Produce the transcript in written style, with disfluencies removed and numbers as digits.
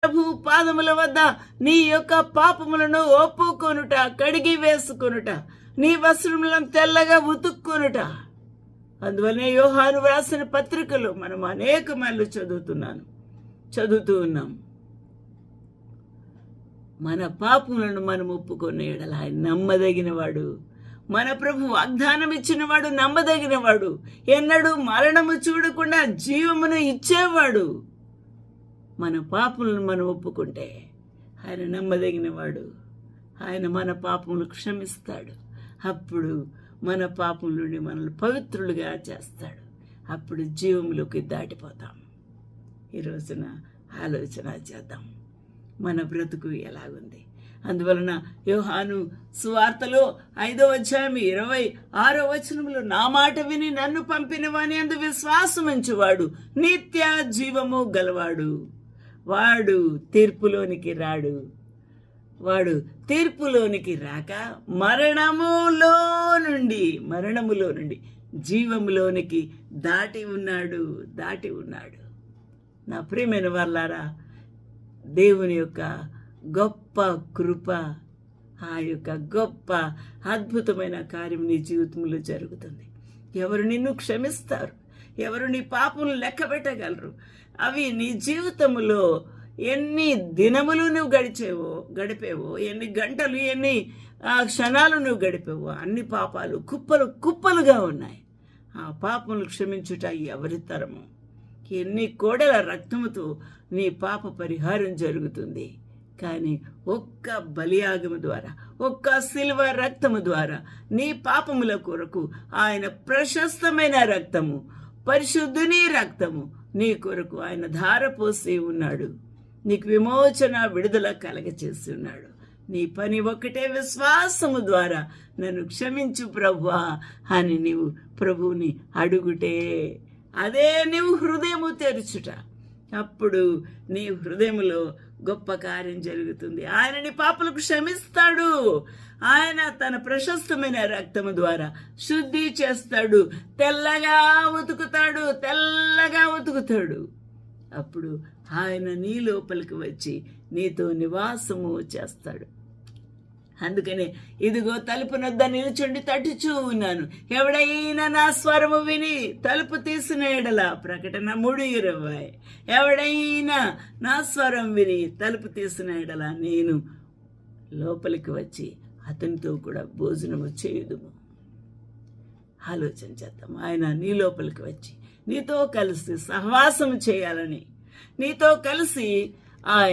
ప్రభు పాదముల వద్ద నీ యొక్క పాపములను ఒప్పుకొనుట, కడిగి వేసుకొనుట, నీ వస్త్రములను తెల్లగా ఉతుక్కొనుట. అందువలనే యోహాను వ్రాసిన పత్రికలు మనం అనేక మార్లు చదువుతూ ఉన్నాం. మన పాపములను మనం ఒప్పుకునే యెడల ఆయన నమ్మదగినవాడు. మన ప్రభు వాగ్దానం ఇచ్చినవాడు, నమ్మదగినవాడు. ఎన్నడూ మరణము చూడకుండా జీవమును ఇచ్చేవాడు. మన పాపములను మనం ఒప్పుకుంటే ఆయన నమ్మదగినవాడు. ఆయన మన పాపములు క్షమిస్తాడు. అప్పుడు మన పాపం నుండి మనల్ని పవిత్రులుగా చేస్తాడు. అప్పుడు జీవంలోకి దాటిపోతాం. ఈ రోజున ఆలోచన చేద్దాం, మన బ్రతుకు ఎలాగుంది. అందువలన యోహాను సువార్తలో 5వ అధ్యాయం 26వ వచనంలో, నా మాట విని నన్ను పంపిన వాని యందు విశ్వాసముంచువాడు నిత్య జీవము గలవాడు. వాడు తీర్పులోనికి రాడు. వాడు తీర్పులోనికి రాక మరణములో నుండి జీవములోనికి దాటి ఉన్నాడు. నా ప్రియమైన వాళ్ళారా, దేవుని యొక్క గొప్ప కృప, ఆ యొక్క గొప్ప అద్భుతమైన కార్యం నీ జీవితంలో జరుగుతుంది. ఎవరు నిన్ను క్షమిస్తారు? ఎవరు నీ పాపములు లెక్క పెట్టగలరు? అవి నీ జీవితంలో ఎన్ని దినములు నువ్వు గడిపేవో, ఎన్ని గంటలు, ఎన్ని క్షణాలు నువ్వు గడిపేవో, అన్ని పాపాలు కుప్పలుగా ఉన్నాయి. ఆ పాపములు క్షమించుట ఎవరి తరము? ఎన్ని కోడల రక్తముతో నీ పాప పరిహారం జరుగుతుంది. కానీ ఒక్క బలియాగము ద్వారా, ఒక్క శిలువ రక్తము ద్వారా నీ పాపముల కొరకు ఆయన ప్రశస్తమైన రక్తము, పరిశుద్ధుని రక్తము నీ కొరకు ఆయన ధారపోసి ఉన్నాడు. నీకు విమోచన, విడుదల కలగచేసి ఉన్నాడు. నీ పని ఒక్కటే, విశ్వాసము ద్వారా నన్ను క్షమించు ప్రభువా అని నీవు ప్రభువుని అడుగుటే. అదే నీవు హృదయము తెరుచుట. అప్పుడు నీ హృదయములో గొప్ప కార్యం జరుగుతుంది. ఆయన నీ పాపలకు క్షమిస్తాడు. ఆయన తన ప్రశస్తమైన రక్తము ద్వారా శుద్ధి చేస్తాడు. తెల్లగా ఉతుకుతాడు. అప్పుడు ఆయన నీ లోపలికి వచ్చి నీతో నివాసము చేస్తాడు. అందుకనే, ఇదిగో తలుపు నొద్ద నిలుచుండి తట్టుచూ ఉన్నాను, ఎవడైనా నా స్వరము విని తలుపు తీసిన యెడల. ప్రకటన 3:20. ఎవడైనా నా స్వరం విని తలుపు తీసిన యెడల నేను లోపలికి వచ్చి అతనితో కూడా భోజనము చేయుదుము. ఆలోచన చేద్దాం. ఆయన నీ లోపలికి వచ్చి నీతో కలిసి సహవాసము చేయాలని, నీతో కలిసి ఆయన